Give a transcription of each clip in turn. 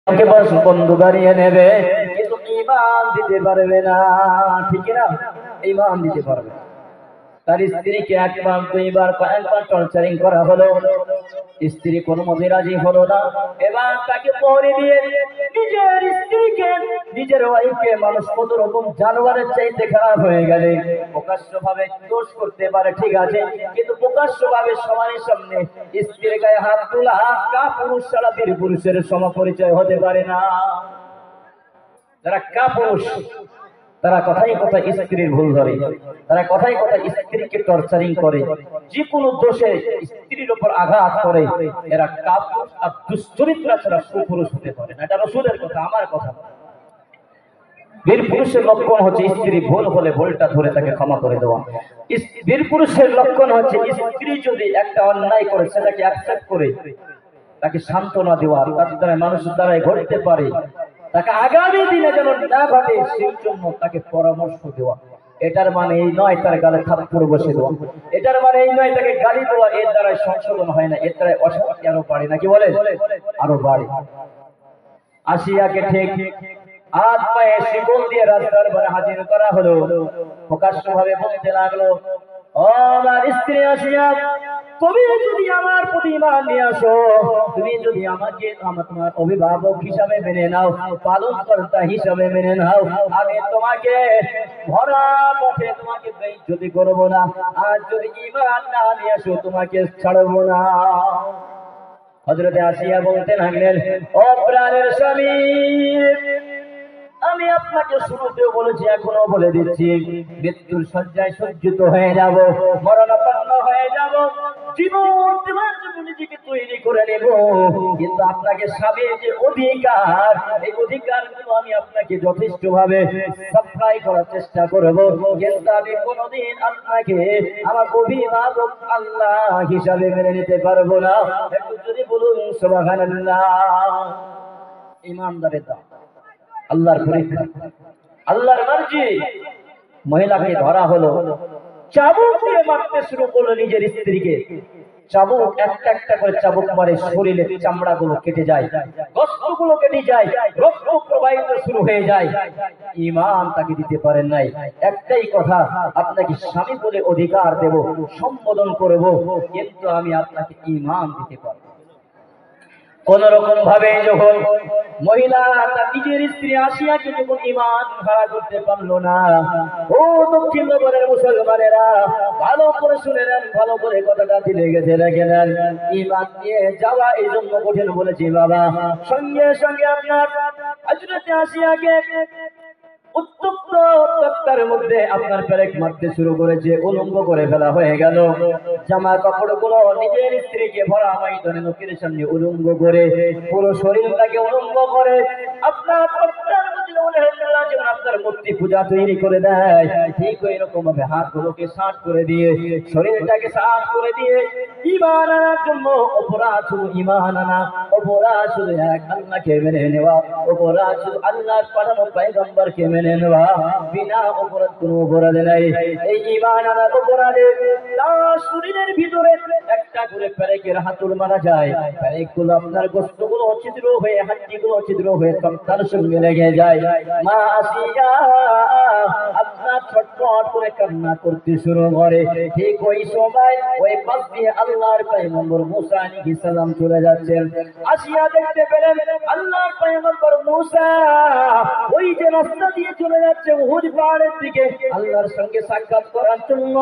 আমাকে বন্ধু বানিয়ে নেবে, কিন্তু ঈমান দিতে পারবে না। ঠিক না? ঈমান দিতে পারবে না। তার স্ত্রীকে একবার দুইবার কয়েকবার টর্চারিং করা হলো, স্ত্রী কোনো মতে রাজি হলো না। এবার তাকে পরে দিয়ে নিজের স্ত্রীকে, নিজের ওয়াইফকে মানুষ কত রকম জানোয়ারের চাইতে খারাপ হয়ে গেলে প্রকাশ্য ভাবে দোষ করতে পারে, ঠিক আছে, কিন্তু প্রকাশ্য ভাবে সমানের সামনে স্ত্রীর গায়ে হাত তোলা কা পুরুষ ছাড়া বীর পুরুষের সমপরিচয় হতে পারে না। যারা কা পুরুষ তারা কথাই কথা স্ত্রীর ভুল ধরে, তারা কথাই কথা স্ত্রীকে টর্চারিং করে, যে কোনো দোষে স্ত্রীর উপর আঘাত করে, এরা কাপুরুষ আর দুশ্চরিত্র ছাড়া সুপুরুষ হতে পারে না। এটা রাসূলের কথা, আমার কথা। বীর পুরুষের লক্ষণ হচ্ছে স্ত্রী ভুল হলে ভুলটা ধরে তাকে ক্ষমা করে দেওয়া। বীর পুরুষের লক্ষণ হচ্ছে স্ত্রী যদি একটা অন্যায় করে সেটাকে অ্যাকসেপ্ট করে তাকে সান্ত্বনা দেওয়া, তার দ্বারা মানুষের দ্বারাই ঘটতে পারে, তাকে আগামী দিনে যেন না ঘটে সেই জন্য তাকে পরামর্শ দেওয়া। এটার মানে এই নয় তার গালে থাপ্পড় বসে দেওয়া, এটার মানে এই নয় তাকে গালি দেওয়া। এর দ্বারা সংশোধন হয় না, এর দ্বারা অশান্তি আরো বাড়ে, নাকি বলে? আরো বাড়ে। আসিয়াকে ঠিক হাত পায়ে শিকল দিয়ে রাস্তার ধারে হাজির করা হলো। প্রকাশ্য ভাবে বলতে লাগলো, ও আমার স্ত্রী আসিয়া, তুমি যদি আমার প্রতি ঈমান নিয়ে আসো, তুমি যদি আমাকে তোমার অভিভাবক হিসাবে মেনে নাও, পালন কর্তা হিসাবে মেনে নাও, আমি তোমাকে ভরা পথে তোমাকে বেইজ্জতি করব না। আর যদি ঈমান না নিয়ে আসো তোমাকে ছাড়বো না। হযরতে আসিয়া বলতে লাগলেন, ও প্রাণের স্বামী, আমি আপনাকে শুরুতেও বলেছি, এখনো বলে দিচ্ছি, মৃত্যুর শয্যায় সজ্জিত হয়ে যাব, মরণাপন্ন হয়ে যাব, জীবন দেওয়ার জন্য নিজেকে তৈরি করে নেব, কিন্তু আপনাকে স্বামীর যে অধিকার, এই অধিকারগুলো আমি আপনাকে যথেষ্ট ভাবে সাপ্লাই করার চেষ্টা করব, কিন্তু আমি কোনোদিন আপনাকে আমার অভিভাবক আল্লাহ হিসাবে মেনে নিতে পারবো না। একটু যদি বলুন সুবহানাল্লাহ। ঈমানদারের দাম, আল্লাহর পরীক্ষা, আল্লাহর মার্জি। মহিলাকে ধরা হলো, চাবুক দিয়ে মারতে শুরু করলো নিজের স্ত্রীকে। চাবুক একটা একটা করে চাবুক মারে, শরীরের চামড়া গুলো কেটে যায়, গোশতগুলো কেটে যায়, রক্ত প্রবাহিত শুরু হয়ে যায়। ঈমান তাকে দিতে পারেন নাই। একটাই কথা, আপনাকে স্বামী বলে অধিকার দেব, সম্বোধন করব, কিন্তু আমি আপনাকে ঈমান দিতে পারব। কোন রকম ভাবে যখন মহিলা তার নিজের স্ত্রী আসিয়াকে যখন ঈমান হারা করতে পারলো না, ও দক্ষিণ নগরের মুসলমানেরা ভালো করে শুনে নেন, ভালো করে কথাটা দিলে গেছে রেখে নেন। ঈমান নিয়ে যাওয়া এই জন্য কঠিন বলেছি বাবা। সঙ্গে সঙ্গে আপনার হযরতে আসিয়াকে উত্তপ্ত তক্তার মধ্যে আপনার পেরেক মারতে শুরু করেছে, উলঙ্গ করে ফেলা হয়ে গেল। জামা কাপড়গুলো নিজের স্ত্রীকে ভরা ময়দানে লোকের সামনে উলঙ্গ করে, পুরো শরীরটাকে উলঙ্গ করে আপনার তক্তার মধ্যে যেমন আপনার মূর্তি পূজা তৈরি করে দেয়, ঠিক ওই রকম ভাবে হাতগুলোকে সাট করে দিয়ে, শরীরটাকে সাট করে দিয়ে, ঈমান আনার জন্য অপরাধ শুধু ঈমান আনা, অপরাধ শুধু এক আল্লাহকে মেনে নেওয়া, অপরাধ শুধু আল্লাহর পাঠানো পয়গম্বরকে মেনে নেওয়া, বিনা অপরাধ কোনো অপরাধ নাই। এই ঈমান আনার অপরাধে তার শরীরের ভিতরে একটা করে পেরেকের হাতুড় মারা যায়, পেরেকগুলো আপনার গোশতগুলো ছিদ্র হয়ে, হাড্ডিগুলো ছিদ্র হয়ে তক্তার সঙ্গে লেগে যায়। মা আসিয়া আপনার ছটফট করে কান্না করতে শুরু করে। ঠিক ওই সময় ওই পাশ দিয়ে আল্লাহর পয়গম্বর মুসা আলাইহিস সালাম চলে যাচ্ছেন। আসিয়া দেখতে পেলেন আল্লাহর পয়গম্বর মুসা ওই যে রাস্তা দিয়ে চলে যাচ্ছে উহুদ পাহাড়ের দিকে আল্লাহর সঙ্গে সাক্ষাৎ করার জন্য।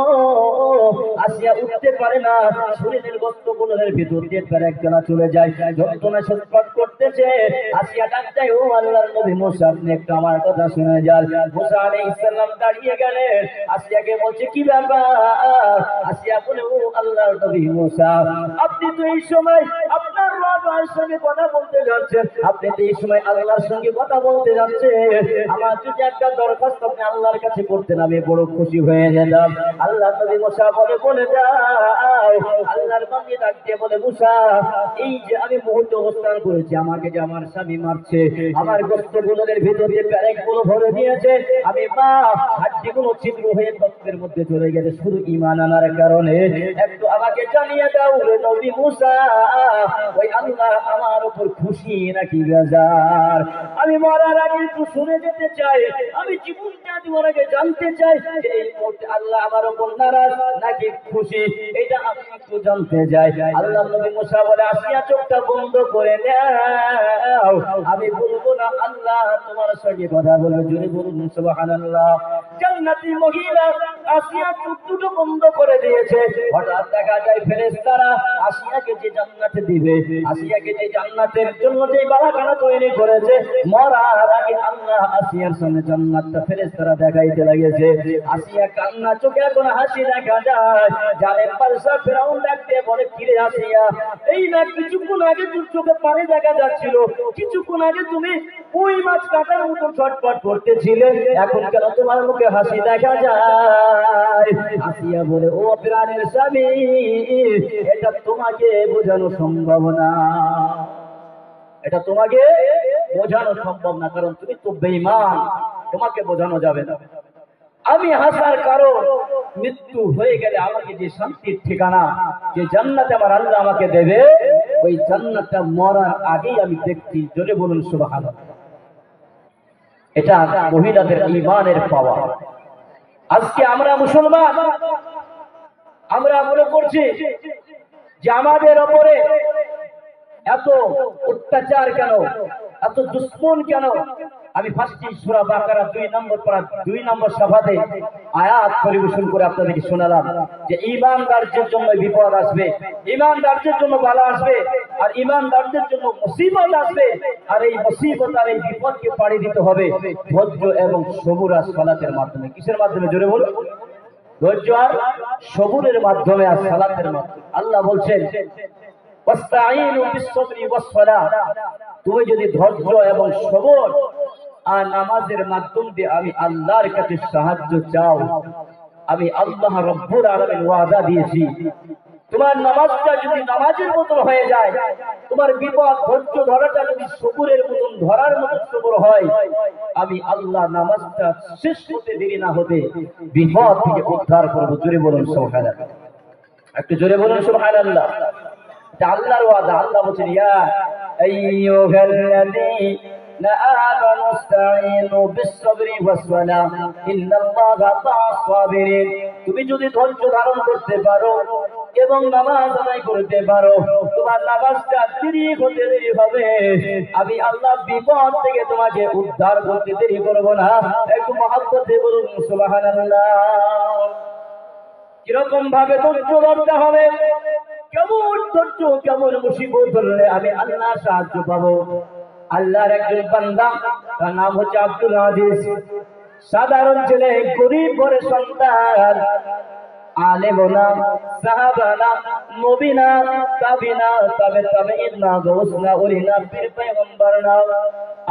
আসিয়া উঠতে পারে না, শরীরের গোশতগুলোর ভিতর দিয়ে পেরেক গলা চলে যায়, যন্ত্রণা ছটফট করতেছে। আসিয়া ডাক দেয়, ও আল্লাহর নবী মুসা, আপনি একটু আমার কথা শুনে যান। মুসা আলাইহিস সালাম দাঁড়িয়ে গেলেন, আসিয়াকে বলছে, কি ব্যাপার? আসিয়া বলে, ও আল্লাহর নবী মুসা, আপনি তো এই সময় আপনার রবের সঙ্গে কথা বলতে যাচ্ছেন, আপনি তো এই সময় আল্লাহর সঙ্গে কথা বলতে যাচ্ছেন, আমার যদি একটা দরখাস্ত আপনি আল্লাহর কাছে করতেন আমি বড় খুশি হয়ে যেতাম। আল্লাহর নবী মুসা বলে যাও। আল্লাহর বান্দা ডাক দিয়ে বলে, মুসা, এই যে আমি মুহূর্তে অবস্থান করেছি, আমাকে যে আমার স্বামী মারছে, আমার গোশতগুলোর ভিতর দিয়ে পেরেকগুলো ভরে দিয়েছে, আমি মা হাড্ডিগুলো ছিদ্র হয়ে রক্তের মধ্যে চলে গেছে শুধু ঈমান আনার কারণে। একটু আমাকে জানিয়ে দাও রে নবী মুসা, ওই আল্লাহ আমার উপর খুশি নাকি বেজার? আমি মরার আগে একটু শুনে যেতে চাই, আমি জীবনটা দেওয়ার আগে জানতে চাই যে এই মুহূর্তে আল্লাহ আমার উপর নারাজ নাকি খুশি, এটা আমি একটু জানতে চাই। আল্লাহ নবী মুসা বলে, আসিয়া চোখটা বন্ধ করে নাও, আমি বলবো না, আল্লাহ তোমার সঙ্গে কথা বলবে। জোরে বলুন সুবহানাল্লাহ। জান্নাতি মহিলা আসিয়া চোখ দুটো বন্ধ করে দিয়েছে। হঠাৎ দেখা যায় ফেরেশতারা আসিয়াকে যে জান্নাতে দিবে, আসিয়াকে যে জান্নাতের জন্য যে বাগানখানা তৈরি করেছে, মরার আগে আল্লাহ আসিয়ার সামনে জান্নাতটা ফেরেশতারা দেখাইতে লাগেছে। আসিয়া কান্না চোখে এখন হাসি দেখা যায়। জালেম বাদশা ফিরআউন ডাকতে বলে, কিরে আসিয়া, এই না কিছুক্ষণ আগে তোর চোখে পানি দেখা যাচ্ছিল, কিছুক্ষণ আগে তুমি ওই মাছ কাটার মতো ছটফট করতেছিলে, এখন কেন তোমার মুখে হাসি দেখা যায়? আসিয়া বলে, ও প্রাণের স্বামী, এটা তোমাকে বোঝানো সম্ভব না, এটা তোমাকে বোঝানো সম্ভব না, কারণ তুমি তো বেঈমান, তোমাকে বোঝানো যাবে না। আমি হাসার কারণ, মৃত্যু হয়ে গেলে আমাকে যে শান্তির ঠিকানা, যে জান্নাতে আমার আল্লাহ আমাকে দেবে, ওই জান্নাতটা মরার আগেই আমি দেখছি। জোরে বলুন সুবহানাল্লাহ। এটা মহিলাদের ঈমানের পাওয়া। আজকে আমরা মুসলমান, আমরা মনে করছি যে আমাদের উপরে এত অত্যাচার কেন, এত দুশ্মন কেন? আমি ফার্স্টে সূরা বাকারা 2 নম্বর পারা 2 নম্বর সভাতে আয়াত পরিবেশন করে আপনাদেরকে শোনালাম যে ঈমানদারদের জন্য বিপদ আসবে, ঈমানদারদের জন্য বালা আসবে, আর ঈমানদারদের জন্য মুসিবত আসবে। আর এই মুসিবত আর এই বিপদকে পাড়ি দিতে হবে ধৈর্য এবং সবুর আর সালাতের মাধ্যমে। কিসের মাধ্যমে? জোরে বলুন। ধৈর্য আর সবুরের মাধ্যমে আর সালাতের মাধ্যমে। আল্লাহ বলছেন, ওয়াস্তাঈনু বিস-সাবরি ওয়াস-সালাহ, তুমি যদি ধৈর্য এবং সবর আর নামাজের মাধ্যম দিয়ে আমি আল্লাহর কাছে সাহায্য চাও, আমি আল্লাহ রব্বুল আলামিন ওয়াদা দিয়েছি, তোমার নামাজটা যদি নামাজের মতো হয়ে যায়, তোমার বিপদ ধৈর্য ধরাটা যদি সবুরের মতন ধরার মতো সবর হয়, আমি আল্লাহ নামাজটা শেষ হতে দেরি না হতে বিপদ থেকে উদ্ধার করব। জোরে বলুন সুবহানাল্লাহ। একটু জোরে বলুন সুবহানাল্লাহ। এটা আল্লাহর ওয়াদা। আল্লাহ বলেন, ইয়া আইয়ুহাল্লাযীনা আমানু ইসতাঈনু বিস-সাবরি ওয়াস-সালাহ ইন্নাল্লাহা মা'আস-সাবিরিন। তুমি যদি ধৈর্য ধারণ করতে পারো এবং নামাজ আদায় করতে পারো, তোমার নামাজটা দেরি হতে দেরি হবে, আমি আল্লাহ বিপদ থেকে তোমাকে উদ্ধার করতে দেরি করব না। একটু মহব্বতে বলুন সুবহানাল্লাহ। কিরকম ভাবে ধৈর্য ধরতে হবে, কেমন ধৈর্য, কেমন মুসিবত ধরলে আমি আল্লাহ সাহায্য পাবো? আল্লাহর একজন বান্দা, তার নাম হচ্ছে আব্দুল আজিজ, সাধারণ ছেলে, গরিব ঘরের সন্তান, আলেম না, সাহাবা না, নবী না, তাবি না, তাবেঈন না, গাউস না, ওলি না, পীর পয়গম্বর না।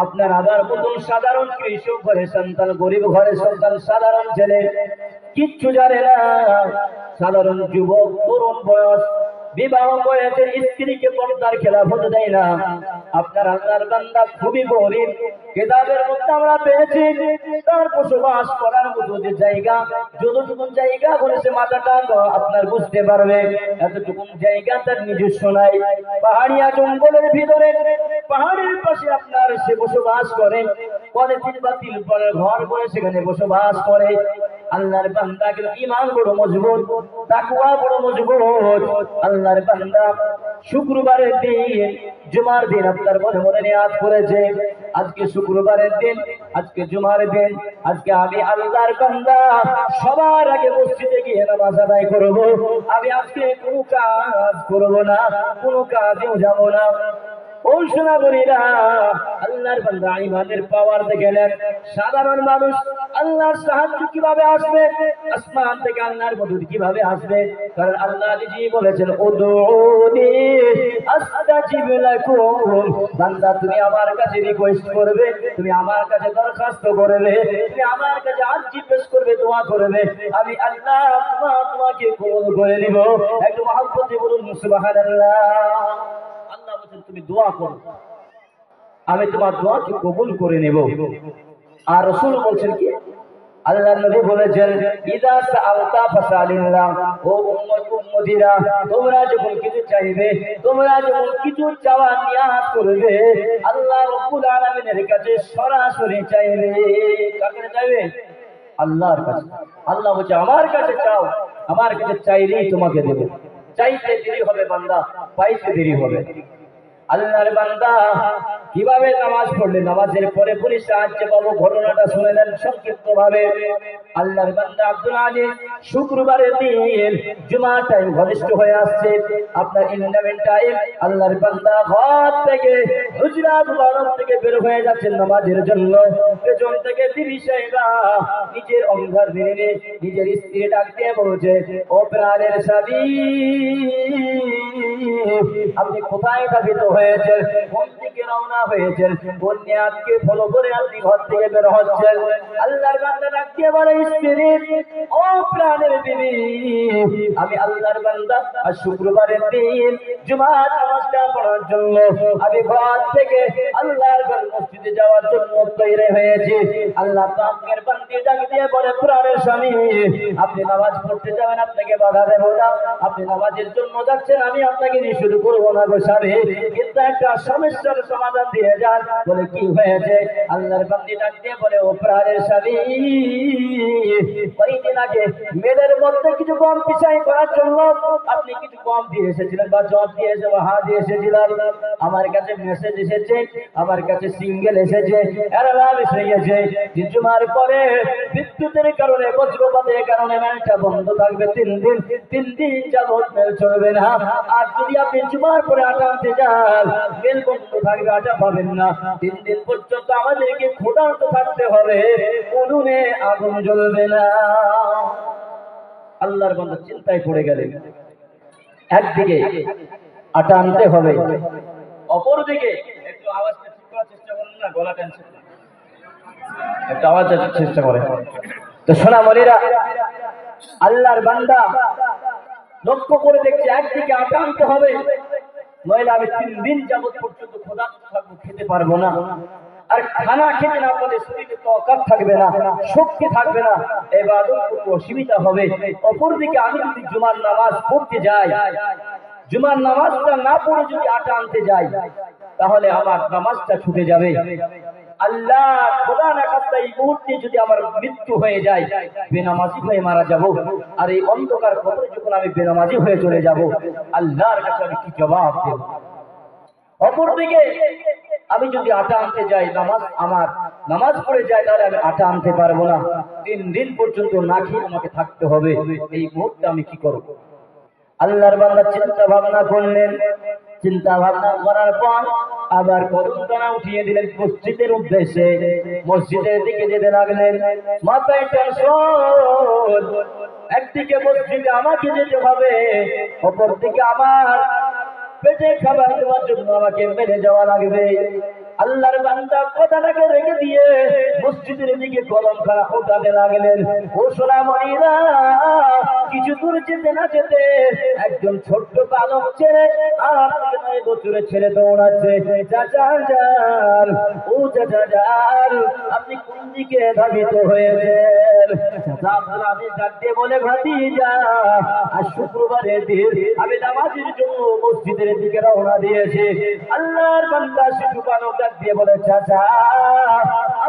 আপনার আবার মতন সাধারণ কৃষক ঘরের সন্তান, গরিব ঘরের সন্তান, সাধারণ ছেলে, কিচ্ছু জানে না, সাধারণ যুবক, তরুণ বয়স, বিবাহ করেছে, স্ত্রীকে পর্দার খেলাফত দেয় না। আপনার আল্লাহর বান্দা খুবই গরিব, কিতাবের মধ্যে আমরা পেয়েছি তার বসবাস করার মতো যে জায়গা, যতটুকু জায়গা বলেছে মাথাটা আপনার বুঝতে পারবে, এতটুকু জায়গা তার নিজস্ব নাই। পাহাড়িয়া জঙ্গলের ভিতরে, পাহাড়ের পাশে আপনার সে বসবাস করে, পরে তিন বা তিন পরে ঘর করে সেখানে বসবাস করে। আল্লাহর বান্দা কিন্তু ঈমান বড় মজবুত, তাকওয়া বড় মজবুত। আল্লাহর বান্দা শুক্রবারের দিন, জুমার দিন আপনার মনে মনে নিয়াত করেছে, আজকে শুক্রবারের দিন, আজকে জুমার দিন, আজকে আমি আল্লাহর বান্দা সবার আগে মসজিদে গিয়ে নামাজ আদায় করব, আমি আজকে কোনো কাজ করব না, কোনো কাজেও যাব না। ও সোনাগরীরা, আল্লাহর বান্দা ঈমানের পাওয়ার দেখলেন। সাধারণ মানুষ আল্লাহর সাহায্য কিভাবে আসবে, আসমান থেকে আল্লাহর মদদ কিভাবে আসবে? কারণ আল্লাহ নিজেই বলেছেন, উদউনি আস্তাজিব লাকুম। বান্দা তুমি আমার কাছে রিকোয়েস্ট করবে, তুমি আমার কাছে দরখাস্ত করবে, তুমি আমার কাছে আরজি পেশ করবে, দোয়া করবে, আমি আল্লাহ তোমাকে কবুল করে নিব। একটু মহব্বতে বলুন সুবহানাল্লাহ। আল্লাহ বলেন, তুমি দোয়া করো, আমি তোমার দোয়াকে কবুল করে নেব। আর রাসূল বলছেন কি, আল্লাহর নবী বলেছেন ইযা সাআলতা ফাসালিল্লাহ, ও উম্মতিরা তোমরা যখন কিছু চাইবে, তোমরা যখন কিছু চাওয়া নিয়াত করবে, আল্লাহ রাব্বুল আলামিনের কাছে সরাসরি চাইবে। কার কাছে চাইবে? আল্লাহর কাছে। আল্লাহ বলছে আমার কাছে চাও, আমার কাছে চাইলেই তোমাকে দেব। চাইতে দেরি হবে বান্দা, পাইতে দেরি হবে। আল্লাহর বান্দা কিভাবে নামাজ পড়লে নামাজের পরে পরে সাহায্য পাবো, ঘটনাটা শুনে নেন সংক্ষিপ্ত ভাবে। আল্লাহর বান্দা আব্দুল আজিজ শুক্রবারের দিন জুমা টাইম ঘনিষ্ঠ হয়ে আসছে, আপনার ইন্টারভেল টাইম। আল্লাহর বান্দা ঘর থেকে হুজরাত মুবারক থেকে বের হয়ে যাচ্ছেন নামাজের জন্য। পেছন থেকে তিনি সাহেবা নিজের অঙ্গার ধীরে নিজের স্ত্রী ডাক দিয়ে বলছে, ও প্রাণের স্বামী, আপনি কোথায় ধাবিত হয়েছেন, কোন দিকে রওনা হয়েছেন, কোন নিয়াতকে ফলো করে আপনি ঘর থেকে বের হচ্ছেন? আল্লাহর বান্দা ডাক দিয়ে বলে, স্ত্রী, ও প্রাণের বিবি, আমি আল্লাহর বান্দা আর শুক্রবারের দিন জুমার নামাজটা পড়ার জন্য আমি ঘর থেকে আল্লাহর ঘর মসজিদে যাওয়ার জন্য তৈরি হয়েছি। আল্লাহ পাকের বান্দি ডাক দিয়ে বলে, প্রাণের স্বামী, আপনি নামাজ পড়তে যাবেন, আপনাকে বাধা দেব না। আপনি নামাজের জন্য যাচ্ছেন, আমি আপনাকে নিষেধ করবো না গো স্বামী, কিন্তু একটা সমস্যার সমাধান দিয়ে যান। বলে কি হয়েছে? আল্লাহর বান্দি ডাক দিয়ে বলে, ও প্রাণের স্বামী, কয়েকদিন আগে মেয়েদের মধ্যে কিছু কম পিছাই করার জন্য আপনি কিছু কম দিয়ে এসেছিলেন বা জব দিয়ে এসে বা হা দিয়ে এসেছিলেন। আমার কাছে মেসেজ এসেছে, আমার কাছে সিঙ্গেল এসেছে, অ্যালার্ম এসে গেছে যে জুমার পরে বিদ্যুতের কারণে বজ্রপাতের কারণে মেলটা বন্ধ থাকবে 3 দিন। 3 দিন যাবত মেল চলবে না। আর যদি আপনি জুমার পরে আটা আনতে যান, মেল বন্ধ থাকবে, আটা পাবেন না। 3 দিন পর্যন্ত আমাদেরকে ক্ষুধার্ত থাকতে হবে, উনুনে আগুন জ্বলবে না। আল্লাহর বান্দা চিন্তায় পড়ে গেলেন। একদিকে আটা আনতে হবে, অপরদিকে একটু আওয়াজটা ঠিক করার চেষ্টা করুন না, গলা টেনশন একটু আওয়াজ চেষ্টা করে। তো সোনামণিরা, আল্লাহর বান্দা লক্ষ্য করে দেখছে একদিকে আটা আনতে হবে, নইলে আমি 3 দিন যাবত পর্যন্ত ক্ষুধার্ত থাকবো, খেতে পারবো না। আর খানা খেতে না পারলে শরীরে তাকাত থাকবে না, শক্তি থাকবে না, ইবাদত করতে অসুবিধা হবে। অপরদিকে আমি যদি জুমার নামাজ পড়তে যাই, জুমার নামাজটা না পড়ে যদি আটা আনতে যাই, তাহলে আমার নামাজটা ছুটে যাবে। আল্লাহ খোদা না খাস্তা এই মুহূর্তে যদি আমার মৃত্যু হয়ে যায়, বেনামাজি হয়ে মারা যাব, আর এই অন্ধকার কবরে যখন আমি বেনামাজি হয়ে চলে যাব, আল্লাহর কাছে আমি কি জবাব দেব? অপরদিকে আমি যদি আটা আনতে যাই, নামাজ পড়ে যায়, তাহলে আমি আটা আনতে পারবো না। 3 দিন পর্যন্ত না খেয়ে আমাকে থাকতে হবে। এই মুহূর্তে আমি কি করব? আল্লাহর বান্দা চিন্তা ভাবনা করলেন। চিন্তা ভাবনা করার পর আবার কদমটা উঠিয়ে দিলেন মসজিদের উদ্দেশ্যে। মসজিদের দিকে যেতে লাগলেন, মাথায় টেনশন। একদিকে মসজিদে আমাকে যেতে হবে, অপরদিকে আমার পেটে খাবার দেওয়ার জন্য আমাকে মেরে যাওয়া লাগবে। আল্লাহর বান্দা কথাটাকে রেখে দিয়ে মসজিদের দিকে কদম খাড়া উঠাতে লাগলেন। ও সোনামণিরা, কিছু দূর যেতে না যেতে একজন ছোট্ট বালক ছেলে, 8 থেকে 9 বছরের ছেলে দৌড়াচ্ছে। চাচা যান, ও চাচা যান, আপনি কোন দিকে ধাবিত হয়েছেন? চাচা আব্দুল আজিজ ডাক দিয়ে বলে, ভাতিজা, আজ শুক্রবারের দিন আমি নামাজের জন্য মসজিদের দিকে রওনা দিয়েছি। আল্লাহর বান্দা শিশু বালক ডাক দিয়ে বলে, চাচা,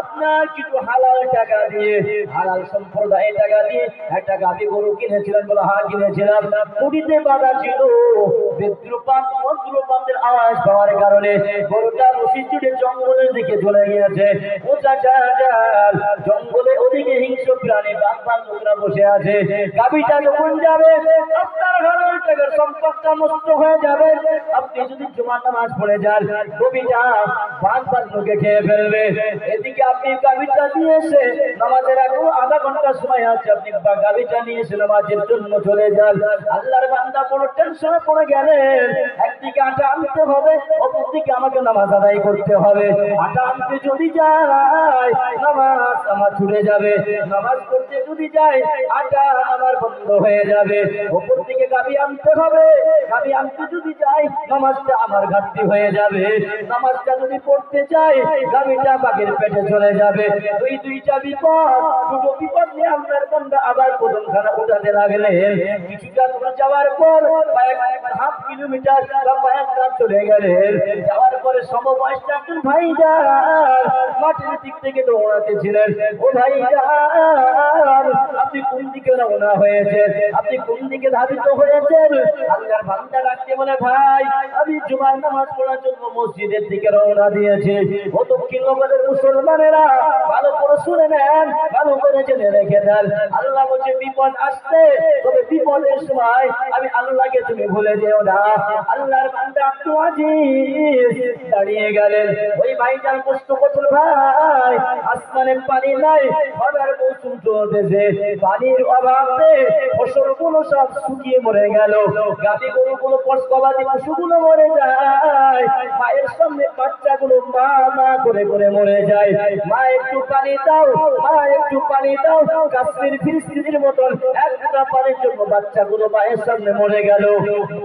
আপনার কিছু হালাল টাকা দিয়ে, হালাল সম্প্রদায় টাকা দিয়ে একটা গাভী গরু কিনেছিলেন? বলে, হ্যাঁ কিনেছিলাম। কুড়িতে বাধা ছিল, বজ্রপাতের আওয়াজ পাওয়ার কারণে গরুটা রশি ছুটে জঙ্গলের দিকে চলে গিয়েছে। ও চাচা যান, জঙ্গলে ওদিকে হিংস্র প্রাণী বাঘ লোকরা বসে আছে। গাভীটা যখন যাবে, আপনার হালাল টাকার সম্পদটা নষ্ট হয়ে যাবে। আপনি যদি জুমার নামাজ পড়ে যান, গাভীটা বাঘ লোকে খেয়ে ফেলবে। এদিকে আপনি গাভীটা নিয়ে এসে নামাজের আগে আধা ঘন্টা সময় আছে, আপনি গাভীটা নিয়ে এসে নামাজের জন্য চলে যান। আল্লাহর বান্দা বড় টেনশনে পড়ে গেলেন। একদিকে আটা আনতে হবে, অপরদিকে আমাকে নামাজ আদায় করতে হবে। আটা আনতে যদি যাই, নামাজ আমার ছুটে যাবে। যাবে, নামাজ পড়তে যদি যাই আটা আমার বন্ধ হয়ে যাবে, উপর থেকে গাবি আনতে হবে, গাবি আনতে যদি যাই নামাজটা আমার ঘাটতি হয়ে যাবে, নামাজটা যদি পড়তে যাই গাবিটা বাঘের পেটে চলে যাবে। দুইটা বিপদ, দুটো বিপদ নিয়ে আপনার বান্দা আবার প্রথমখানা উঠাতে লাগলেন। কিছুটা দূর যাওয়ার পর হাফ কিলোমিটার বা কয়েকটা চলে গেলেন, যাওয়ার পরে সমবয়স্ক একজন ভাইজান মাঠের দিক থেকে দৌড়াতেছিলেন। ও ভাইজান, আপনি কোন দিকে রওনা হয়েছেন, আপনি কোন দিকে ধাবিত হয়েছেন? আল্লাহর বান্দা ডাকতে বলে, ভাই আমি জুমার নামাজ পড়ার জন্য মসজিদের দিকে রওনা দিয়েছি। ও দক্ষিণ লোকের মুসলমানেরা ভালো করে শুনে নেন, ভালো করে জেনে রেখে দেন, আল্লাহ বলছে বিপদ আসছে, তবে বিপদের সময় আমি আল্লাহকে তুমি ভুলে যেও না। আল্লাহর বান্দা আব্দুল আজিজ দাঁড়িয়ে গেলেন। ওই ভাইজান কষ্ট করছিল, ভাই আসমানে পানি নাই, খরার মৌসুম চলতেছে, পানির অভাবে ফসলগুলো সব শুকিয়ে মরে গেল, গাভী গরুগুলো গবাদি পশুগুলো মরে যায়, মায়ের সামনে বাচ্চাগুলো মা মা করে করে মরে যায়। মা একটু পানি দাও, মা একটু পানি দাও। কাশ্মীর ফিলিস্তিনের মতন একটা পানির জন্য বাচ্চাগুলো মায়ের সামনে মরে গেল।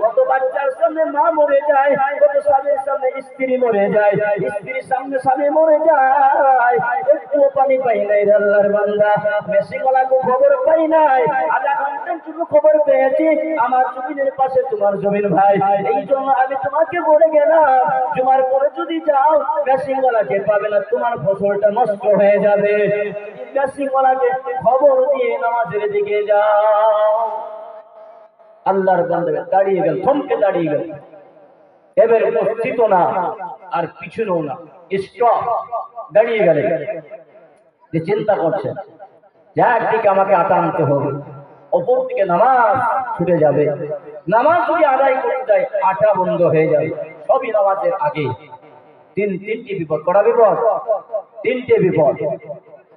কত বাচ্চার সামনে মা মরে যায়, কত স্বামীর সামনে স্ত্রী মরে যায়, স্ত্রীর সামনে স্বামী মরে যায়। একটু পানি পাই নাই আল্লাহর বান্দা, মেশিনওয়ালাকে খবর পাই নাই, আধা ঘন্টার জন্য খবর পেয়েছি আমার জমিনের পাশে তোমার জমিন ভাই, এই জন্য আমি তোমাকে বলে গেলাম জুমার পরে যদি যাও মেশিনওয়ালাকে পাবে না, তোমার ফসলটা নষ্ট হয়ে যাবে। মেশিনওয়ালাকে খবর দিয়ে নামাজের দিকে যাও। আল্লাহর বান্দা দাঁড়িয়ে গেল, থমকে দাঁড়িয়ে গেল। এবার উপস্থিত না আর পিছনেও না, স্টপ, দাঁড়িয়ে গেলে যে চিন্তা করছে যে একদিকে আমাকে আটা আনতে হবে, অপর দিকে নামাজ ছুটে যাবে, নামাজ যদি আদায় করতে যায় আটা বন্ধ হয়ে যাবে, সবই নামাজের আগে। তিনটি বিপদ, কটা বিপদ? তিনটে বিপদ।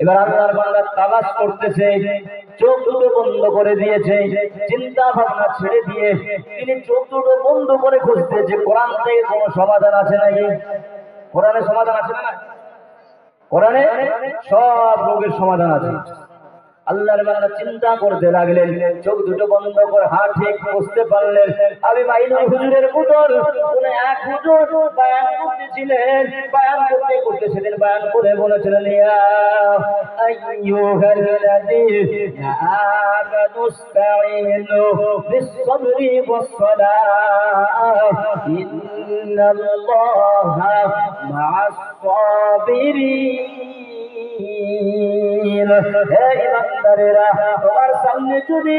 এবার আল্লাহর বান্দা তালাশ করতেছে, চোখ দুটো বন্ধ করে দিয়েছে, চিন্তা ভাবনা ছেড়ে দিয়ে তিনি চোখ দুটো বন্ধ করে খুঁজতেছে কোরআন থেকে কোনো সমাধান আছে নাকি। কোরআনে সমাধান আছে না? কোরআনে সব রোগের সমাধান আছে। আল্লাহর বান্দা চিন্তা করতে লাগলেন, চোখ দুটো বন্ধ করে হাত ঠিক বুঝতে পারলেন আমি মাইনুল হুজুরের পুত্র। কোন এক হুজুর বয়ান করতেছিলেন, বয়ান করতে করতে সেদিন বয়ান করে বলেছিলেন, ইয়া আইয়ুহাল্লাযীনা আমানুস্তাঈনু বিস-সাবরি ওয়াস-সালাহ ইন্নাল্লাহা মা'আস-সাবিরিন। হে ইমানদারেরা, তোমার সামনে যদি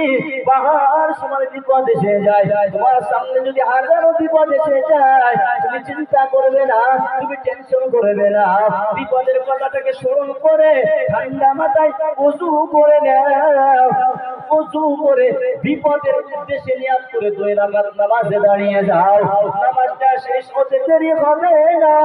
পাহাড় সমান বিপদ এসে যায়, তোমার সামনে যদি হাজারো বিপদ এসে যায়, তুমি চিন্তা করবে না, তুমি টেনশন করবে না, বিপদের কথাটাকে স্মরণ করে ঠান্ডা মাথায় ওযু করে নাও। ওযু করে বিপদের উদ্দেশ্যে নিয়াত করে 2 রাকাত নামাজে দাঁড়িয়ে যাও। নামাজটা শেষ হতে দেরি হবে না।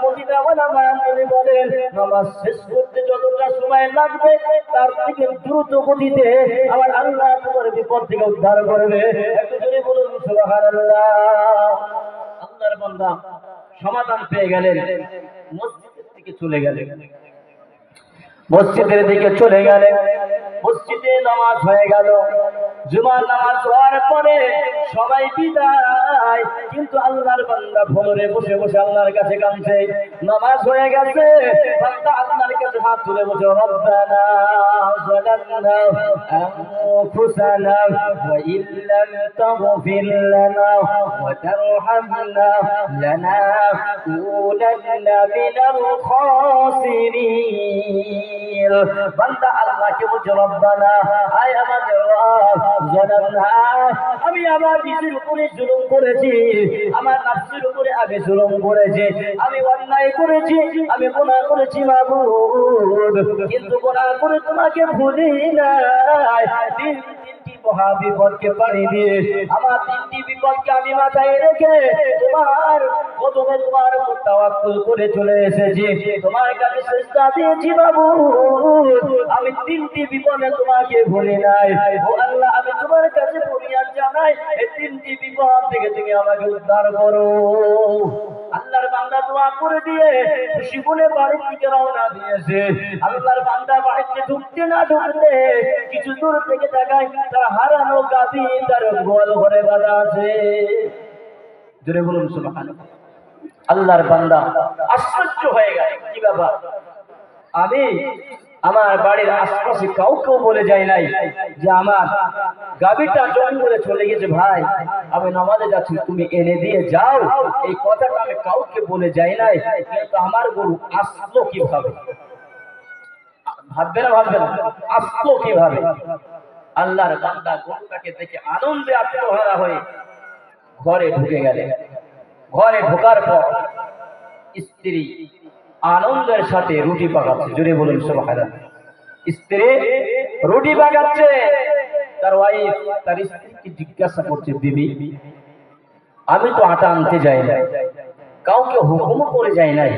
মদিনাওয়ালা মায়ানবী বলেন, নামাজ শেষ করতে যতটা সময় লাগবে তার থেকে দ্রুত গতিতে আমার আল্লাহ তোমার বিপদ থেকে উদ্ধার করবে। একটু জোরে বলুন সুবহানাল্লাহ। আল্লাহর বান্দা সমাধান পেয়ে গেলেন, মসজিদের দিকে চলে গেলেন। মসজিদের দিকে চলে গেলেন, মসজিদে নামাজ হয়ে গেল। জুমার নামাজ হওয়ার পরে সবাই বিদায়, কিন্তু আল্লাহর বান্দা ফজরে বসে বসে আল্লাহর কাছে কাঁদছে। নামাজ হয়ে গেছে, বান্দা আল্লাহর কাছে হাত তুলে বসে, রব্বানা যালামনা আনফুসানা ওয়া ইল্লাম তাগফির লানা ওয়া তারহামনা লানাকুনান্না মিনাল খাসিরিন। বান্দা আল্লাহকে বলছে, রব্বানা, আয় আমাদের রব, যালামনা, আমি আমার নিজের উপরে জুলুম করেছি, আমার নফসের উপরে আমি জুলুম করেছি, আমি অন্যায় করেছি, আমি গুনাহ করেছি মাবুদ, কিন্তু গুনাহ করে তোমাকে ভুলি নাই। তিনটি মহা বিপদকে পাড়ি দিয়ে আমার 3টি বিপদকে আমি মাথায় রেখে তোমার কদমে তোমার উপর তাওয়াক্কুল করে চলে এসেছি, তোমার কাছে সিজদা দিয়েছি মাবুদ। আমি 3টি বিপদে তোমাকে ভুলি নাই। ও আল্লাহ, আমি তোমার কাছে ফরিয়াদ জানাই, এই তিনটি বিপদ থেকে তুমি আমাকে উদ্ধার করো। আল্লাহর বান্দা দোয়া করে দিয়ে খুশি মনে বাড়ির দিকে রওনা দিয়েছে। আল্লাহর বান্দা বাড়িতে ঢুকতে না ঢুকতে কিছু দূর থেকে দেখায় তার হারানো গাভী তার গোয়াল ঘরে বাঁধা আছে। জোরে বলুন সুবহানাল্লাহ। আল্লাহর বান্দা আশ্চর্য হয়ে গেল, কি ব্যাপার, আমি আমার বাড়ির আশপাশে কাউকেও বলে যাই নাই যে আমার গাভীটা জঙ্গলে চলে গেছে, ভাই আমি নামাজে যাচ্ছি তুমি এনে দিয়ে যাও, এই কথাটা আমি কাউকে বলে যাই নাই, কিন্তু আমার গরু আসলো কিভাবে? ভাববে না আসলো কিভাবে? আল্লাহর বান্দা গরুটাকে দেখে আনন্দে আত্মহারা হয়ে ঘরে ঢুকে গেলেন। ঘরে ঢোকার পর স্ত্রী আনন্দের সাথে রুটি পাকাচ্ছে। জোরে বলুন সুবহানাল্লাহ। স্ত্রী রুটি পাকাচ্ছে, তার ওয়াইফ তার স্ত্রীকে জিজ্ঞাসা করছে, বিবি আমি তো আটা আনতে যাই নাই, কাউকে হুকুম করে যাই নাই,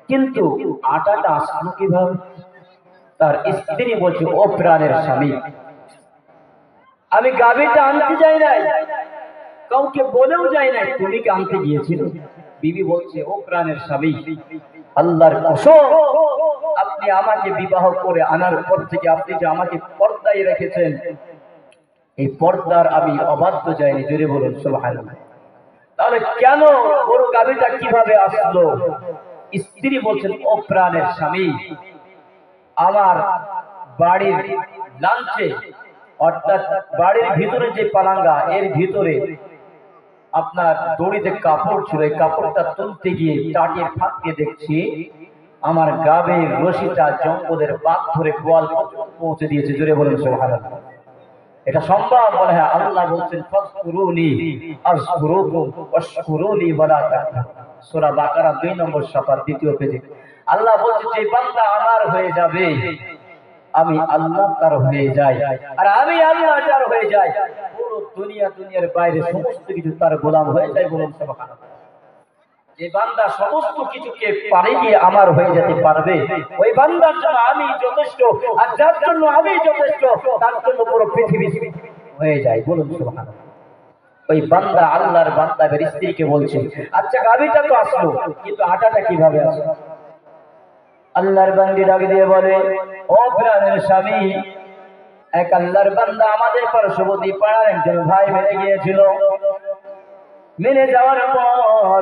কিন্তু আটাটা আসলো কিভাবে? তার স্ত্রী বলছে, ও প্রাণের স্বামী, আমি গাভীটা আনতে যাই নাই, কাউকে বলেও যায় নাই, তুমি কি আনতে গিয়েছিল? বিবি বলছে, ও প্রাণের স্বামী, আল্লাহর কসম আপনি আমাকে বিবাহ করে আনার পর থেকে আপনি যে আমাকে পর্দায় রেখেছেন, এই পর্দার আমি অবাধ্য যাইনি। জোরে বলুন সুবহানাল্লাহ। তাহলে কেন গরু গাভীটা কিভাবে আসলো? স্ত্রী বলছেন, ও প্রাণের স্বামী, আমার বাড়ির লাঞ্চে অর্থাৎ বাড়ির ভিতরে যে পালাঙ্গা এর ভিতরে আপনার দড়িতে কাপড় ছিল, এই কাপড়টা তুলতে গিয়ে টাটির ফাঁক দিয়ে দেখছি আমার গাভীর রশিটা জঙ্গলের বাঁক ধরে গোয়াল পৌঁছে দিয়েছে। জোরে বলেন সুবহানাল্লাহ। এটা সম্ভব? বলে হ্যাঁ। আল্লাহ বলছেন, ফাজকুরুনি আযকুরুকুম ওয়াশকুরুলি ওয়ালা তাকফুরুন। সূরা বাকারা 2 নম্বর সূরার 2য় পেজে আল্লাহ বলছে, যে বান্দা আমার হয়ে যাবে আমি আল্লাহ তার হয়ে যাই, আর আমি আল্লাহ তার হয়ে যাই, পুরো দুনিয়ার বাইরে সমস্ত কিছু তার গোলাম হয়ে যায়। বলুন সুবহানাল্লাহ। যে বান্দা সমস্ত কিছুকে পারে গিয়ে আমার হয়ে যেতে পারবে, ওই বান্দার জন্য আমি যথেষ্ট, আর যার জন্য আমি যথেষ্ট তার জন্য পুরো পৃথিবী হয়ে যায়। বলুন সুবহানাল্লাহ। ওই বান্দা আল্লাহর বান্দা এর স্ত্রীকে বলছে, আচ্ছা গাভীটা তো আসলো, কিন্তু আটাটা কিভাবে আসলো? আল্লাহর বান্দি ডাক দিয়ে বলে, ও প্রাণের স্বামী, এক আল্লাহর বান্দা আমাদের পার্শ্ববর্তী পাড়ার একজন ভাই মেরে গিয়েছিল। মেরে যাওয়ার পর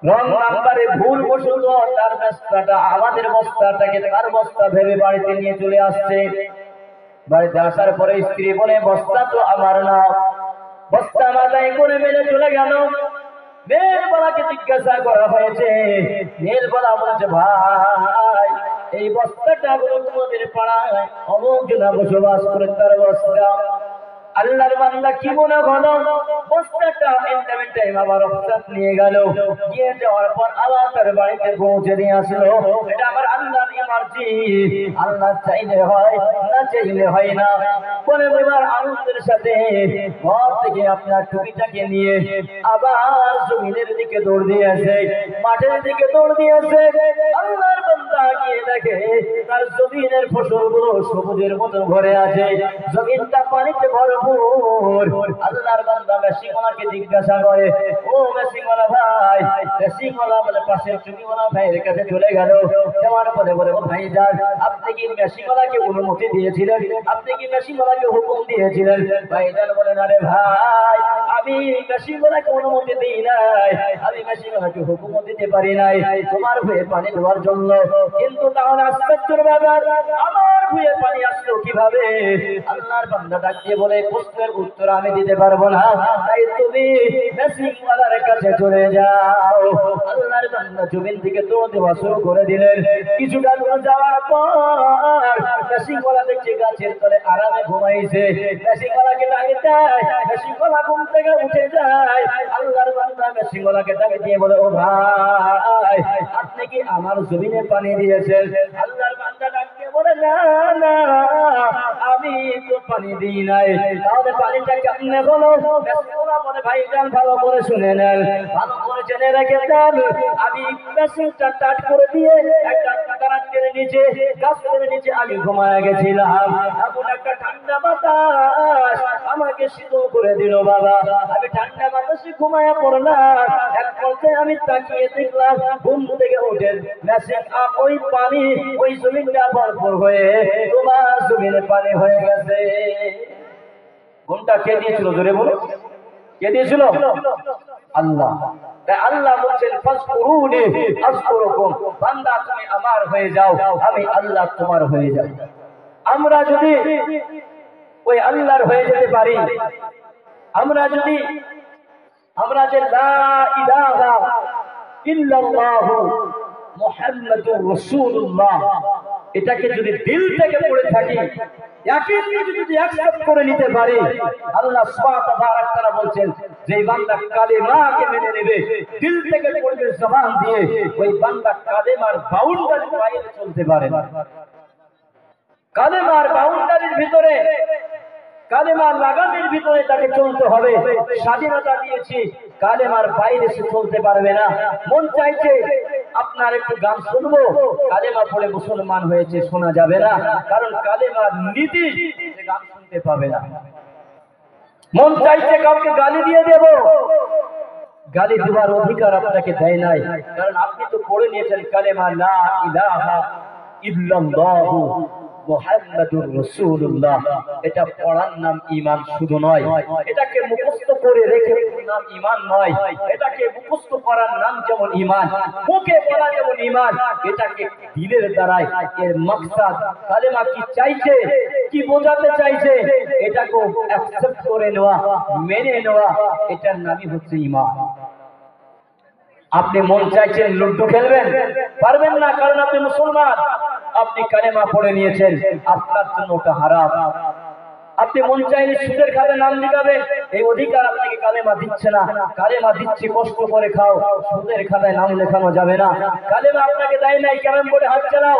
রং নাম্বারে ভুল বসত তার বস্তাটা আমাদের বস্তাটাকে তার বস্তা ভেবে বাড়িতে নিয়ে চলে আসছে। বাড়িতে আসার পরে স্ত্রী বলে, বস্তা তো আমার না। বস্তা মাথায় করে মেরে চলে গেল। মেয়েরবেলাকে জিজ্ঞাসা করা হয়েছে, মেয়েরবেলা বলছে, ভাই এই বস্তাটা হলো তোমাদের পাড়ায় অমুক জনা বসবাস করে তার বস্তা। আল্লাহর বান্দা কি মনে হলো, বস্তাটা এন্টারমেন্ট টাইম আবার অফসাদ নিয়ে গেল, গিয়ে যাওয়ার পর আবার তার বাড়িতে পৌঁছে দিয়ে আসলো। এটা আমার আল্লাহর ইমার্জি, আল্লাহ চাইলে হয়, না চাইলে হয় না। বলে এবার আনন্দের সাথে ঘর থেকে আপনার টুপিটাকে নিয়ে আবার জমিনের দিকে দৌড় দিয়েছে, মাঠের দিকে দৌড় দিয়েছে। আল্লাহর বান্দা গিয়ে দেখে তার জমিনের ফসলগুলো সবুজের মতো ভরে আছে, জমিনটা পানিতে ভরপুর। আল্লাহর বান্দা মেশিনওয়ালাকে জিজ্ঞাসা করে, ও মেশিনওয়ালা ভাই, মেশিনওয়ালা বলে পাশের জমিওয়ালা ভাইয়ের কাছে চলে গেল। যাওয়ার পরে বলে, ও ভাই যান, আপনি কি মেশিনওয়ালাকে অনুমতি দিয়েছিলেন? আপনি কি মেশিনওয়ালাকে হুকুম দিয়েছিলেন? ভাইজান বলে, না রে ভাই, আমি মেশিনওয়ালাকে অনুমতি দিই নাই, আমি মেশিনওয়ালাকে হুকুম দিতে পারি নাই তোমার ভুয়ে পানি দেওয়ার জন্য। কিন্তু তাহলে আশ্চর্যের ব্যাপার, আমার ভুয়ে পানি আসলো কিভাবে? আল্লাহর বান্দা ডাক দিয়ে বলে, প্রশ্নের উত্তর আমি দিতে পারবো না, তাই তুমি মেশিনওয়ালার কাছে চলে যাও। আল্লাহর বান্দা জমিন থেকে দৌড় দেওয়া শুরু করে দিলেন। কিছুটা দূর যাওয়ার পর মেশিনওয়ালা দেখছে গাছের তলে আরামে ঘুমাইছে। মেশিনওয়ালাকে ডাকে দেয়, মেশিনওয়ালা ঘুম থেকে উঠে যায়। আল্লাহর বান্দা মেশিনওয়ালাকে ডাকে দিয়ে বলে, ও ভাই, আপনি কি আমার জমিনে পানি দিয়েছেন? আল্লাহর বান্দা ডাক দিয়ে বলে, না না, আমি আমি তো পানি দিই নাই, তাহলে পানিটা কেমনে হলো? ওরা বলে ভাইজান ভালো করে শুনে নেন, ভালো করে জেনে রেখে দেন। আমি মেশিনটা স্টার্ট করে দিয়ে একটা গাছের নিচে আমি ঘুমায় গেছিলাম। এমন একটা ঠান্ডা বাতাস আমাকে শীতল করে দিল বাবা। আমি ঠান্ডা বাতাসে ঘুমায় পড়লাম। এক পর্যায়ে আমি তাকিয়ে দেখলাম ঘুম থেকে উঠে মেশিন ওই পানি ওই জমিনটা ভরপুর হয়ে তোমার জমিনে পানি হয়ে গেছে। ঘুমটা কে দিয়েছিল জোরে বলো? কে দিয়েছিল? আল্লাহ। তাই আল্লাহ বলছেন ফাজকুরুনি আযকুরুকুম, বান্দা তুমি আমার হয়ে যাও, আমি আল্লাহ তোমার হয়ে যাব। আমরা যদি ওই আল্লাহর হয়ে যেতে পারি, আমরা যে লা ইলাহা ইল্লাল্লাহু মুহাম্মাদুর রাসূলুল্লাহ এটাকে যদি দিল থেকে পড়ে থাকি, যদি অ্যাকসেপ্ট করে নিতে পারি, আল্লাহ সুবহানাহু ওয়া তাআলা বলছেন যে বান্দা কালেমাকে মেনে নেবে, দিল থেকে পড়বে জবান দিয়ে, ওই বান্দা কালেমার বাউন্ডারির বাইরে চলতে পারে না। কালেমার বাউন্ডারির ভিতরে, কালেমার লাগামের ভিতরে তাকে চলতে হবে। স্বাধীনতা দিয়েছি, কালেমার বাইরে সে চলতে পারবে না। মন চাইছে আপনার একটু গান শুনবো, কালেমা পড়ে মুসলমান হয়েছে শোনা যাবে না, কারণ কালেমার নীতি সে গান শুনতে পাবে না। মন চাইছে কাউকে গালি দিয়ে দেব, গালি দেওয়ার অধিকার আপনাকে দেয় নাই, কারণ আপনি তো পড়ে নিয়েছেন কালেমা লা ইলাহা ইল্লাল্লাহু মুহাম্মাদুর রাসূলুল্লাহ। এটা পড়ার নাম ঈমান শুধু নয়, এটাকে মুখস্থ করে রেখে নাম ঈমান নয়, এটাকে মুখস্থ করার নাম যেমন ঈমান, মুখে বলা যেমন ঈমান, এটাকে দিলের দ্বারাই এর মাকসাদ কালেমা কি চাইছে, কি বোঝাতে চাইছে, এটাকে অ্যাকসেপ্ট করে নেওয়া, মেনে নেওয়া, এটার নামই হচ্ছে ঈমান। আপনি মন চাইছেন লুডু খেলবেন, পারবেন না, কারণ আপনি মুসলমান, আপনি কালেমা পড়ে নিয়েছেন, আপনার জন্য ওটা হারাম। আপনি মন চাইলে সুদের খাতায় নাম লিখাবে, এই অধিকার আপনাকে কালেমা দিচ্ছে না। কালেমা দিচ্ছি কষ্ট করে খাও, সুদের খাতায় নাম লেখানো যাবে না। কালেমা আপনাকে দেয় নাই ক্যারাম বোর্ডে হাত চালাও,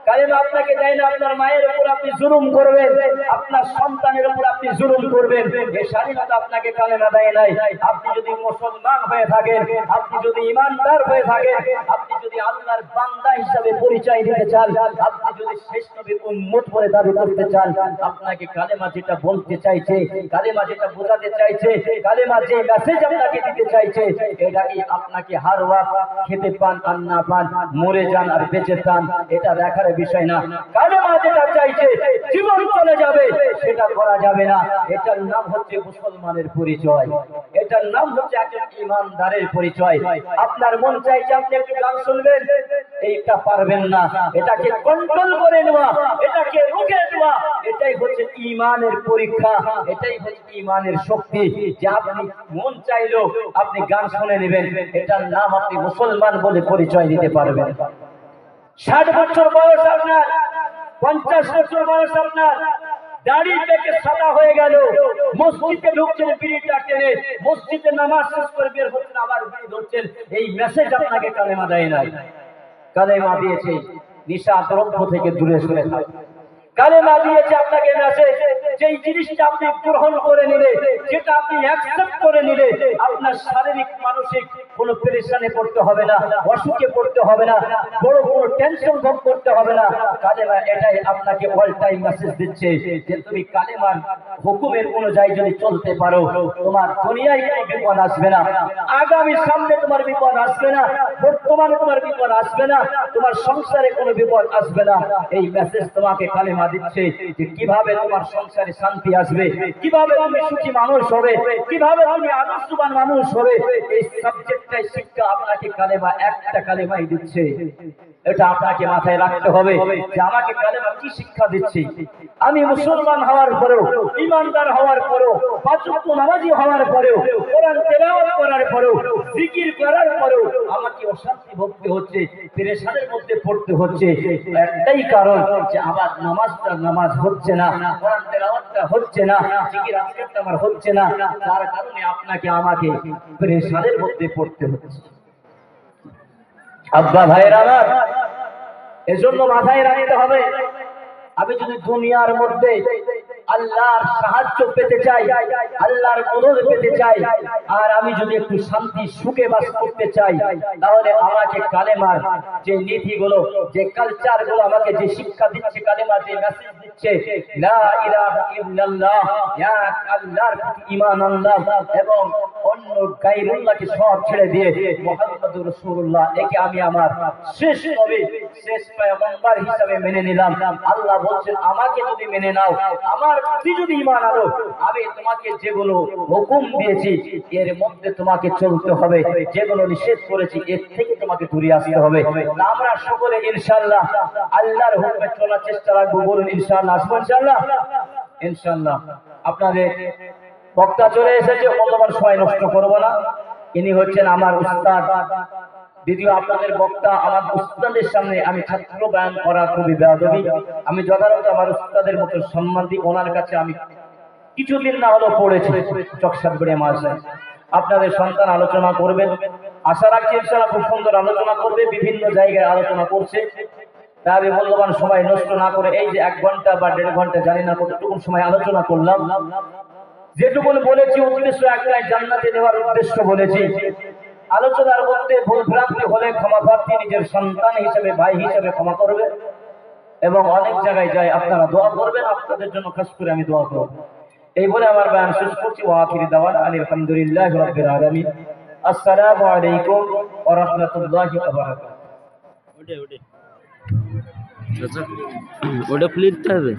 কালেমা আপনাকে দেয় না আপনার মায়ের উপর আপনি জুলুম করবেন, আপনার সন্তানের উপর আপনি জুলুম করবেন, এই স্বাধীনতা আপনাকে কালেমা দেয় নাই। আপনি যদি মুসলমান হয়ে থাকেন, আপনি যদি ইমানদার হয়ে থাকেন, আপনি যদি আল্লাহর বান্দা হিসাবে পরিচয় দিতে চান, আপনি যদি শেষ নবীর উম্মত বলে দাবি করতে চান, আপনাকে কালেমা যেটা বলতে চাইছে, কালেমা যেটা বোঝাতে চাইছে, কালেমা যে মেসেজ আপনাকে দিতে চাইছে, এটাই আপনাকে হার ওয়াক্ত খেতে পান আর না পান, মরে যান আর বেঁচে যান, এটা দেখার বিষয় না। কালেমা যেটা চাইছে জীবন চলে যাবে, সেটা করা যাবে না। এটার নাম হচ্ছে মুসলমানের পরিচয়, এটার নাম হচ্ছে একজন ঈমানদারের পরিচয়। আপনার মন চাইছে আপনি একটু গান শুনবেন, এইটা পারবেন না, এটাকে কন্ট্রোল করে নেওয়া, এটাকে রুখে দেওয়া, এটাই হচ্ছে ঈমানের পরীক্ষা, এটাই হচ্ছে ঈমানের শক্তি। যে আপনি মন চাইলো আপনি গান শুনে নেবেন, এটার নাম আপনি মুসলমান বলে পরিচয় দিতে পারবেন। 60 বছর বয়স আপনার, 50 বছর বয়স আপনার, দাড়ি থেকে সাদা হয়ে গেল, মসজিদে ঢুকছেন বিড়িটা টেনে, মসজিদে নামাজ শেষ করে বের হচ্ছেন আবার বিড়ি ধরছেন, এই মেসেজ আপনাকে কালেমা দেয় নাই। কালেমা দিয়েছে নিশা দ্রব্য থেকে দূরে সরে থাকা, কালেমা দিয়েছে আপনাকে মেসেজ যেই জিনিসটা আপনি গ্রহণ করে নিলে, যেটা আপনি অ্যাকসেপ্ট করে নিলে, আপনার শারীরিক মানসিক কোনো পেরেশানি পড়তে হবে না, অসুখে পড়তে হবে না, বড় বড় টেনশন ভোগ করতে হবে না। কালেমা এটাই আপনাকে অল টাইম মেসেজ দিচ্ছে যে তুমি কালেমার হুকুমের অনুযায়ী যদি চলতে পারো, তোমার দুনিয়ায় কোনো বিপদ আসবে না, আগামী সামনে তোমার বিপদ আসবে না, বর্তমানে তোমার বিপদ আসবে না, তোমার সংসারে কোনো বিপদ আসবে না। এই মেসেজ তোমাকে কালেমা দিচ্ছে যে কিভাবে তোমার সংসারে শান্তি আসবে, কিভাবে তুমি সুখী মানুষ হবে, কিভাবে তুমি আদর্শবান মানুষ হবে। এই সাবজেক্টটাই শিক্ষা আপনাকে কালেমা, একটা কালেমাই দিচ্ছে। এটা আপনাকে মাথায় রাখতে হবে যে আমাকে কালেমা কি শিক্ষা দিচ্ছে। আমি মুসলমান হওয়ার পরেও, ইমানদার হওয়ার পরেও, পাঁচ ওয়াক্ত নামাজি হওয়ার পরেও, কোরআন তেলাওয়াত করার পরেও, জিকির করার পরেও আমাকে অশান্তি ভুগতে হচ্ছে, পেরেশানির মধ্যে পড়তে হচ্ছে। একটাই কারণ যে আমার নামাজ হচ্ছে না, কোরআন তেলাওয়াতটা হচ্ছে না, জিকির আজকারটা আমার হচ্ছে না, যার কারণে আপনাকে আমাকে পেরেশানির মধ্যে পড়তে হচ্ছে। আব্বা ভাইরা আমার, এজন্য মাথায় রাখতে হবে আমি যদি দুনিয়ার মধ্যে আল্লাহর সাহায্য পেতে চাই, আল্লাহর মদদ পেতে চাই, আর আমি যদি একটু শান্তি সুখে বাস করতে চাই, তাহলে আমাকে কালেমার যে নীতিগুলো, যে কালচারগুলো আমাকে যে শিক্ষা দিচ্ছে, কালেমা যে মেসেজ দিচ্ছে, লা ইলাহা ইল্লাল্লাহ, এক আল্লাহর প্রতি ঈমান আনলাম এবং অন্য গায়রুল্লাহকে সব ছেড়ে দিয়ে মুহাম্মদুর রাসূলুল্লাহ একে আমি আমার শেষ নবী, শেষ পয়গম্বর হিসেবে মেনে নিলাম। আল্লাহ বলছেন, আমাকে যদি মেনে নাও, আমার প্রতি যদি ঈমান আনো, আমি তোমাকে যেগুলো হুকুম দিয়েছি এর মধ্যে তোমাকে চলতে হবে, যেগুলো নিষেধ করেছি এর থেকে তোমাকে দূরে আসতে হবে। আমরা সকলে ইনশাআল্লাহ আল্লাহর হুকুমে চলার চেষ্টা রাখবো। বলুন ইনশাআল্লাহ, আসবো ইনশাআল্লাহ। ইনশাআল্লাহ। আপনাদের বক্তা চলে এসেছে, মূল্যবান সময় নষ্ট করব না। ইনি হচ্ছেন আমার উস্তাদ। যদিও আপনাদের বক্তা, আমার উস্তাদের সামনে আমি ছাত্র বয়ান করা খুবই বেয়াদবি। আমি যথাযথ আমার উস্তাদের মতো সম্মান দিই। ওনার কাছে আমি কিছুদিন না হলেও পড়েছি চকসাদগড়ে মাসে। আপনাদের সন্তান আলোচনা করবেন, আশা রাখছি ইনশাআল্লাহ খুব সুন্দর আলোচনা করবে, বিভিন্ন জায়গায় আলোচনা করছে। তাই আমি মূল্যবান সময় নষ্ট না করে এই যে 1 ঘন্টা বা 1.5 ঘন্টা, জানি না কতটুকু সময় আলোচনা করলাম, যেটুকু বলেছি উদ্দেশ্য একটাই, জান্নাতে নেওয়ার উদ্দেশ্য বলেছি। আলোচনার মধ্যে ভুল ভ্রান্তি হলে ক্ষমা প্রার্থী, নিজের সন্তান হিসেবে, ভাই হিসেবে ক্ষমা করবে। এবং অনেক জায়গায় যাই আপনারা দোয়া করবেন, আপনাদের জন্য খাস করে আমি দোয়া করব। এই বলে আমার বয়ান শেষ করছি। ওয়া আখিরি দাওয়ানা আলহামদুলিল্লাহি রাব্বিল আলামিন। আসসালামু আলাইকুম ওয়া রাহমাতুল্লাহি ওয়া বারাকাতুহু। ওটা প্লিজ হবে।